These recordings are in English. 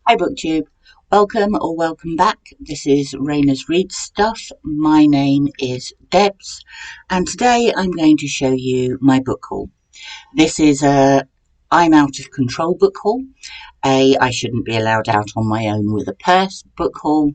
Hi Booktube, welcome or welcome back. This is Raina's Read Stuff. My name is Debs and today I'm going to show you my book haul. This is a I'm out of control book haul, a I shouldn't be allowed out on my own with a purse book haul,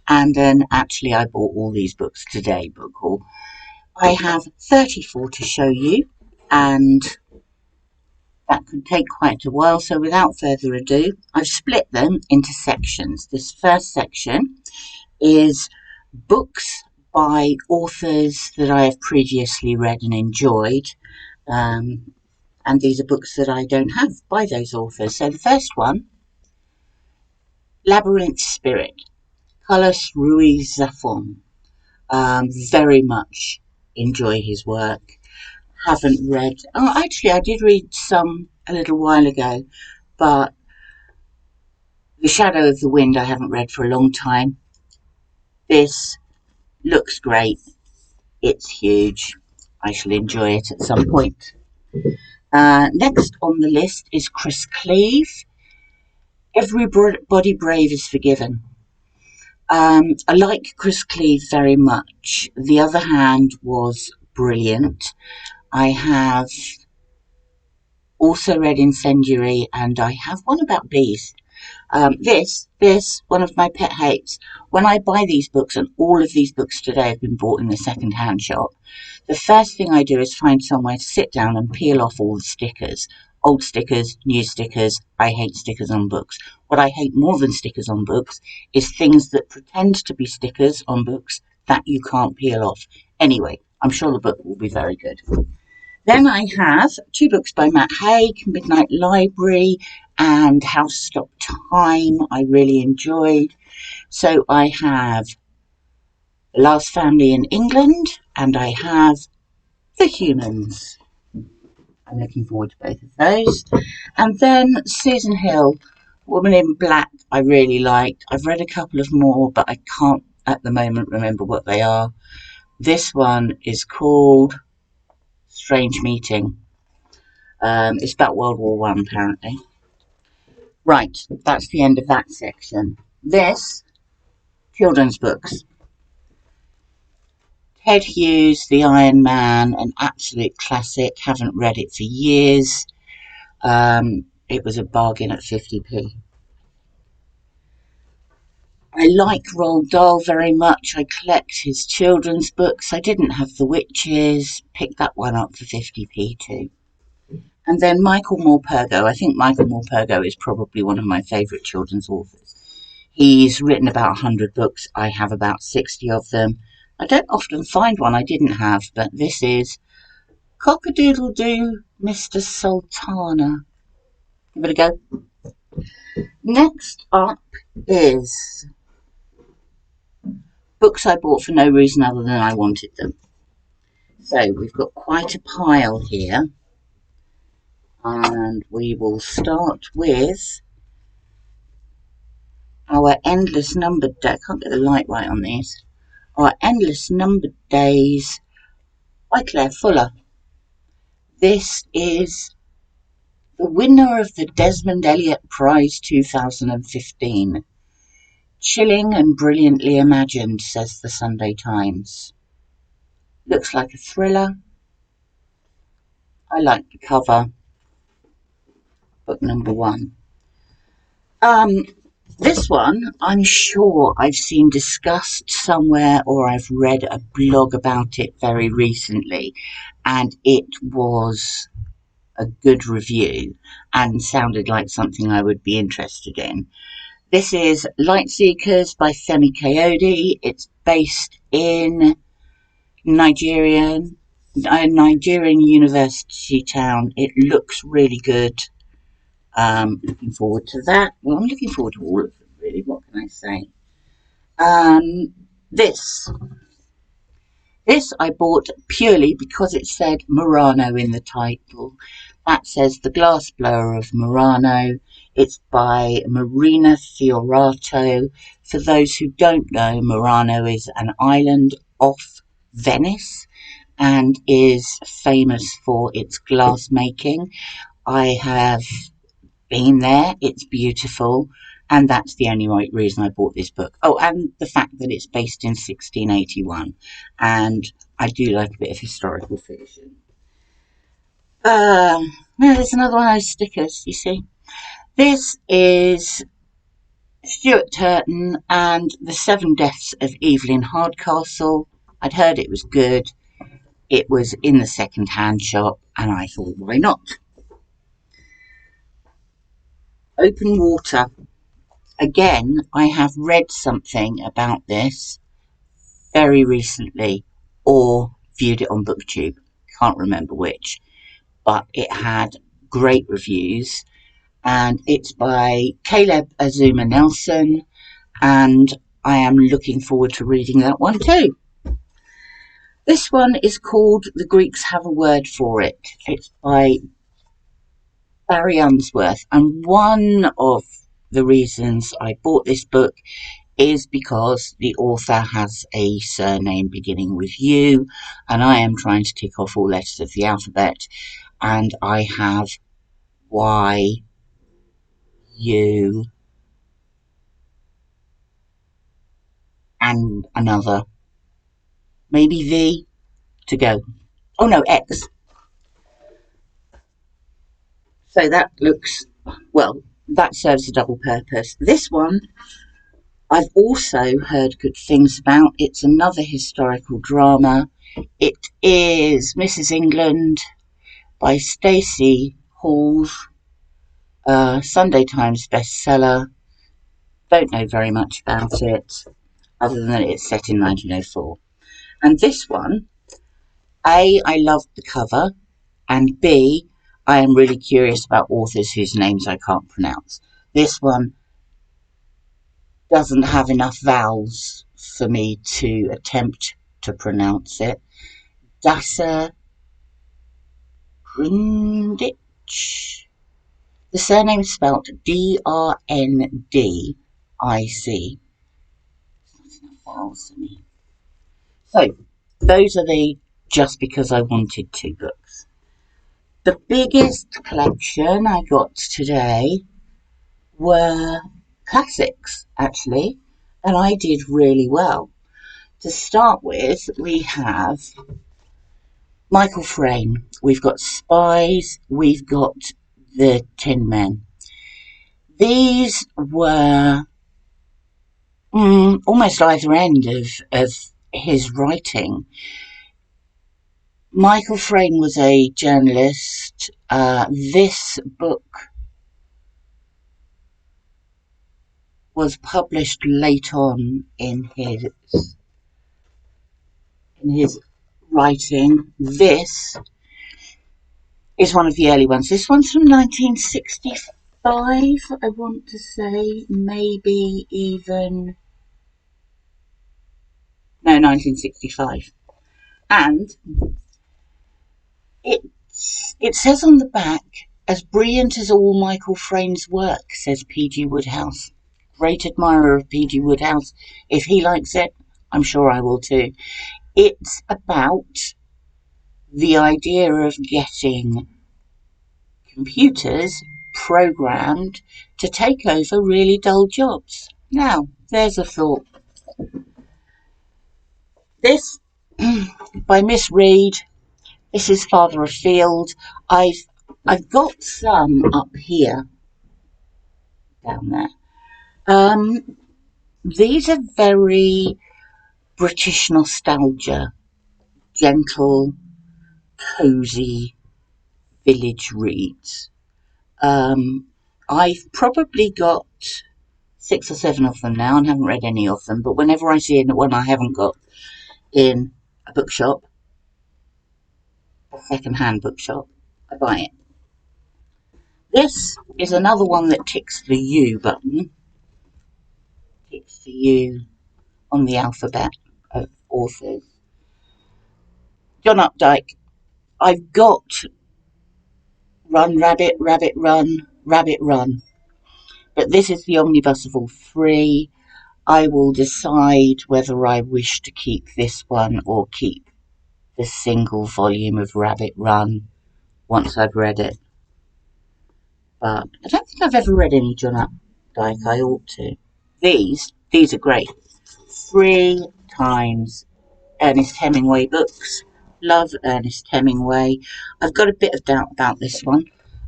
and an actually I bought all these books today book haul. I have 34 to show you and that could take quite a while, so without further ado, I've split them into sections. This first section is books by authors that I have previously read and enjoyed, and these are books that I don't have by those authors. So the first one, Labyrinth Spirit, Carlos Ruiz Zafón. Very much enjoy his work. Haven't read, actually I did read some a little while ago, but The Shadow of the Wind I haven't read for a long time. This looks great. It's huge. I shall enjoy it at some point. Next on the list is Chris Cleave. Everybody Brave is Forgiven. I like Chris Cleave very much. The Other Hand was brilliant. I have also read Incendiary, and I have one about bees. This, one of my pet hates. When I buy these books, and all of these books today have been bought in the second-hand shop, the first thing I do is find somewhere to sit down and peel off all the stickers. Old stickers, new stickers. I hate stickers on books. What I hate more than stickers on books is things that pretend to be stickers on books that you can't peel off. Anyway, I'm sure the book will be very good. Then I have two books by Matt Haig, Midnight Library and How to Stop Time, I really enjoyed. So I have The Last Family in England and I have The Humans. I'm looking forward to both of those. And then Susan Hill, Woman in Black, I really liked. I've read a couple of more, but I can't at the moment remember what they are. This one is called Strange Meeting. It's about World War One, apparently. Right, that's the end of that section. This, children's books. Ted Hughes, The Iron Man, an absolute classic. Haven't read it for years. It was a bargain at 50p. I like Roald Dahl very much. I collect his children's books. I didn't have The Witches. Picked that one up for 50p too. And then Michael Morpurgo. I think Michael Morpurgo is probably one of my favourite children's authors. He's written about 100 books. I have about 60 of them. I don't often find one I didn't have, but this is Cock-a-doodle-doo, Mr. Sultana. Give it a go. Next up is books I bought for no reason other than I wanted them. So we've got quite a pile here. And we will start with our Endless Numbered Days. I can't get the light right on these. Our Endless Numbered Days by Claire Fuller. This is the winner of the Desmond Elliott Prize 2015. Chilling and brilliantly imagined, says the Sunday Times. Looks like a thriller. I like the cover. Book number 1. This one, I'm sure I've seen discussed somewhere or I've read a blog about it very recently, and it was a good review and sounded like something I would be interested in. This is Lightseekers by Femi Kayode. It's based in Nigerian university town. It looks really good. Looking forward to that. Well, I'm looking forward to all of them, really. What can I say? This I bought purely because it said Murano in the title. That says The Glassblower of Murano. It's by Marina Fiorato. For those who don't know, Murano is an island off Venice and is famous for its glass making. I have been there. It's beautiful. And that's the only reason I bought this book. Oh, and the fact that it's based in 1681. And I do like a bit of historical fiction. There's another one of those stickers, you see. This is Stuart Turton and The Seven Deaths of Evelyn Hardcastle. I'd heard it was good. It was in the second-hand shop, and I thought, why not? Open Water. Again, I have read something about this very recently, or viewed it on booktube. Can't remember which, but it had great reviews, and it's by Caleb Azuma Nelson, and I am looking forward to reading that one too. This one is called The Greeks Have a Word for It. It's by Barry Unsworth, and one of the reasons I bought this book is because the author has a surname beginning with U, and I am trying to tick off all letters of the alphabet, and I have Y, U, and another, maybe V, to go. Oh no, X. So that looks, well, that serves a double purpose. This one I've also heard good things about. It's another historical drama. It is Mrs. England by Stacey Halls, Sunday Times bestseller. Don't know very much about it, other than it's set in 1904. And this one, A, I loved the cover, and B, I am really curious about authors whose names I can't pronounce. This one doesn't have enough vowels for me to attempt to pronounce it. Dasa Grindich. The surname is spelled D-R-N-D-I-C. That's enough vowels for me. So, those are the Just Because I Wanted to books. The biggest collection I got today were classics, actually, and I did really well. To start with, we have Michael Frayn. We've got Spies. We've got The Tin Men. These were almost either end of his writing. Michael Frayn was a journalist. This book was published late on in his writing. This is one of the early ones. This one's from 1965, I want to say, maybe even, no, 1965. And it says on the back, as brilliant as all Michael Frayn's work, says P.G. Wodehouse. Great admirer of P.G. Wodehouse. If he likes it, I'm sure I will too. It's about the idea of getting computers programmed to take over really dull jobs. Now, there's a thought. This, by Miss Reed, this is farther afield. I've got some up here, down there. These are very British nostalgia, gentle, cosy village reads. I've probably got 6 or 7 of them now and haven't read any of them, but whenever I see one I haven't got in a bookshop, a second-hand bookshop, I buy it. This is another one that ticks the U button. Ticks the U on the alphabet of authors. John Updike. I've got Run, Rabbit, Rabbit, Run, Rabbit, Run. But this is the omnibus of all 3. I will decide whether I wish to keep this one or keep the single volume of Rabbit Run once I've read it. But I don't think I've ever read any John Updike. like I ought to. These are great. 3 times Ernest Hemingway books. Love Ernest Hemingway. I've got a bit of doubt about this one,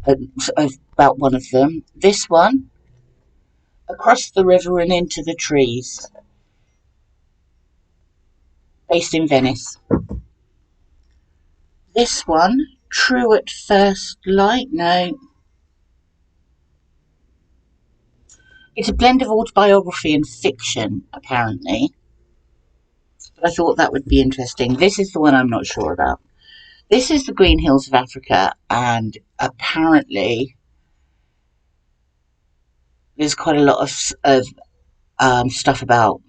about one of them. This one, Across the River and Into the Trees, based in Venice. This one, True at First Light, no. It's a blend of autobiography and fiction, apparently. But I thought that would be interesting. This is the one I'm not sure about. This is the Green Hills of Africa, and apparently there's quite a lot of stuff about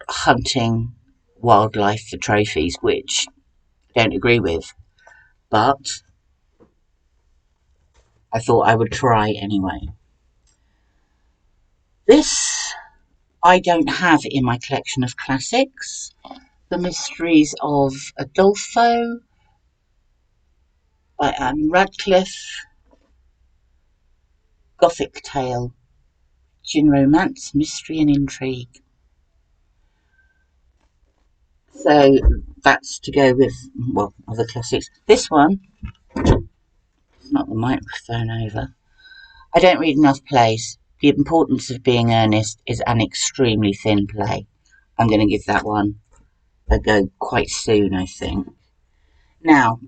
hunting wildlife for trophies, which I don't agree with, but I thought I would try anyway. This I don't have in my collection of classics. The Mysteries of Adolfo by Anne Radcliffe. Gothic tale, gin romance, mystery and intrigue. So that's to go with, well, other classics. This one, it's not the microphone over. I don't read enough plays. The Importance of Being Earnest is an extremely thin play. I'm going to give that one a go quite soon, I think. Now,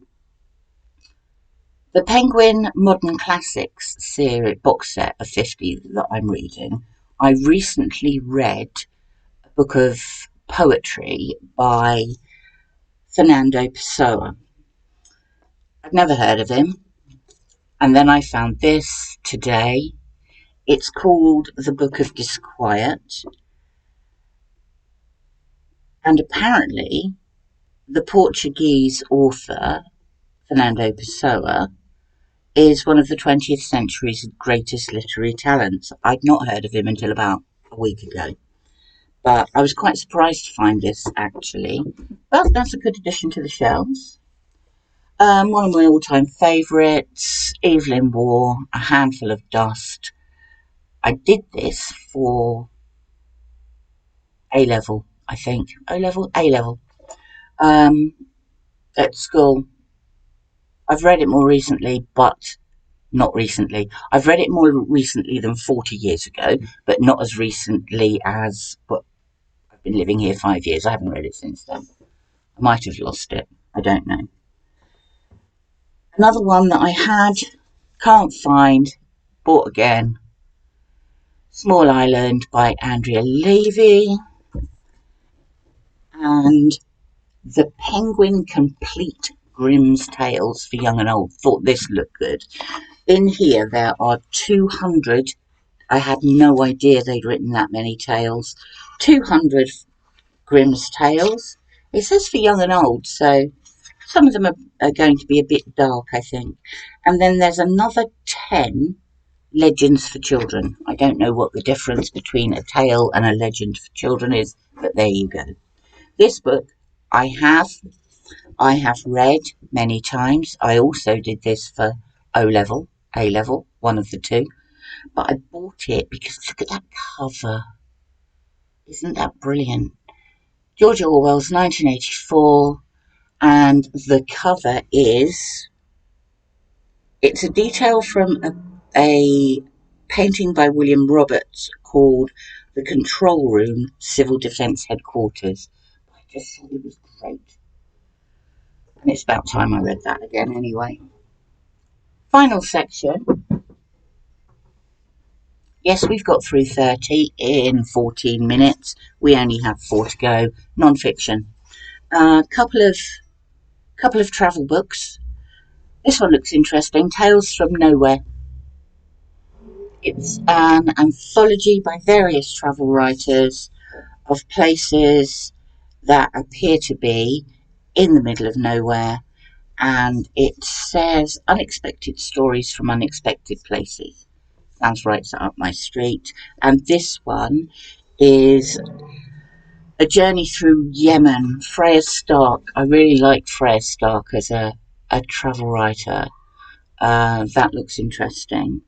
the Penguin Modern Classics series box set of 50 that I'm reading, I recently read a book of poetry by Fernando Pessoa. I've never heard of him, and then I found this today. It's called The Book of Disquiet, and apparently the Portuguese author Fernando Pessoa is one of the 20th century's greatest literary talents. I'd not heard of him until about a week ago, but I was quite surprised to find this, actually. But that's a good addition to the shelves. One of my all-time favourites, Evelyn Waugh, A Handful of Dust. I did this for A-level, I think. O-level? A-level. At school. I've read it more recently, but not recently. I've read it more recently than 40 years ago, but not as recently as, well, I've been living here 5 years. I haven't read it since then. I might have lost it. I don't know. Another one that I had, can't find, bought again. Small Island by Andrea Levy. And The Penguin Complete Grimm's Tales for Young and Old. Thought this looked good. In here there are 200. I had no idea they'd written that many tales. 200 Grimm's Tales. It says for young and old, so some of them are going to be a bit dark, I think. And then there's another 10 legends for children. I don't know what the difference between a tale and a legend for children is, but there you go. This book I have read many times. I also did this for O-level, A-level, one of the two. But I bought it because look at that cover. Isn't that brilliant? George Orwell's 1984, and the cover is, it's a detail from a painting by William Roberts called The Control Room, Civil Defence Headquarters. I just thought it was great. And it's about time I read that again anyway. Final section. Yes, we've got through 30 in 14 minutes. We only have 4 to go. Non-fiction. Couple of travel books. This one looks interesting. Tales from Nowhere. It's an anthology by various travel writers of places that appear to be in the middle of nowhere, and it says unexpected stories from unexpected places. Sounds right up my street. And this one is a journey through Yemen. Freya Stark. I really like Freya Stark as a travel writer. That looks interesting.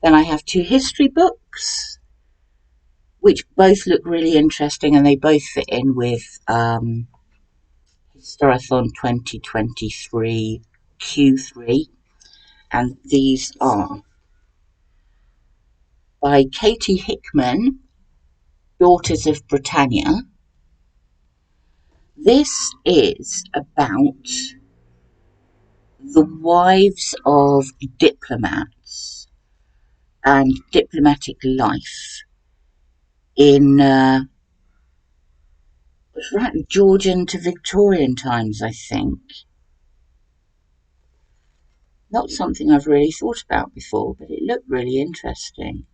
Then I have 2 history books. which both look really interesting, and they both fit in with Historathon 2023 Q3. And these are by Katie Hickman, Daughters of Britannia. This is about the wives of diplomats and diplomatic life in right, Georgian to Victorian times, I think. Not something I've really thought about before, but it looked really interesting.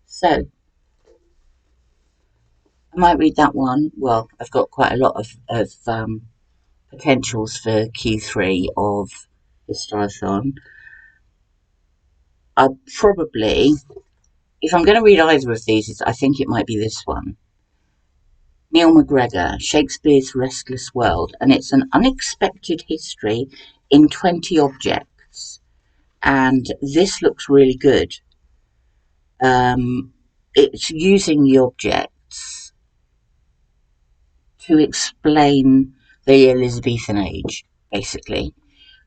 So, I might read that one. Well, I've got quite a lot of potentials for Q3 of Historathon. I probably, if I'm going to read either of these, I think it might be this one. Neil MacGregor, Shakespeare's Restless World, and it's an unexpected history in 20 objects. And this looks really good. It's using the objects to explain the Elizabethan age, basically.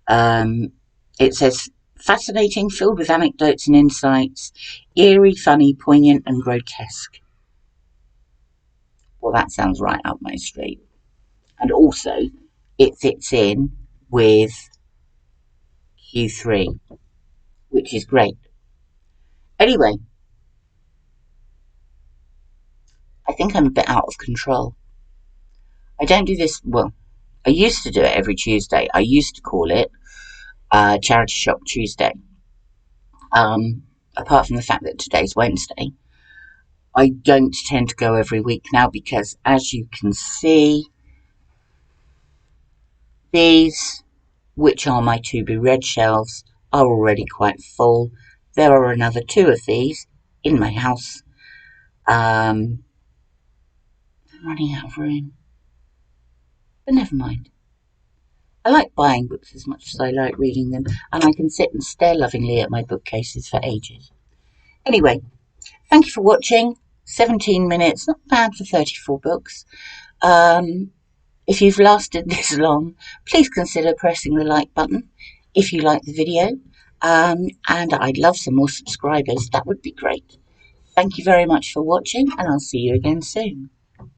It says, fascinating, filled with anecdotes and insights, eerie, funny, poignant, and grotesque. Well, that sounds right up my street. And also, it fits in with Q3, which is great. Anyway, I think I'm a bit out of control. I don't do this, well, I used to do it every Tuesday. I used to call it Charity Shop Tuesday. Apart from the fact that today's Wednesday, I don't tend to go every week now because, as you can see, these, which are my to-be read shelves, are already quite full. There are another 2 of these in my house. I'm running out of room. But never mind. I like buying books as much as I like reading them, and I can sit and stare lovingly at my bookcases for ages. Anyway, thank you for watching. 17 minutes, not bad for 34 books. If you've lasted this long, please consider pressing the like button if you like the video. And I'd love some more subscribers. That would be great. Thank you very much for watching, and I'll see you again soon.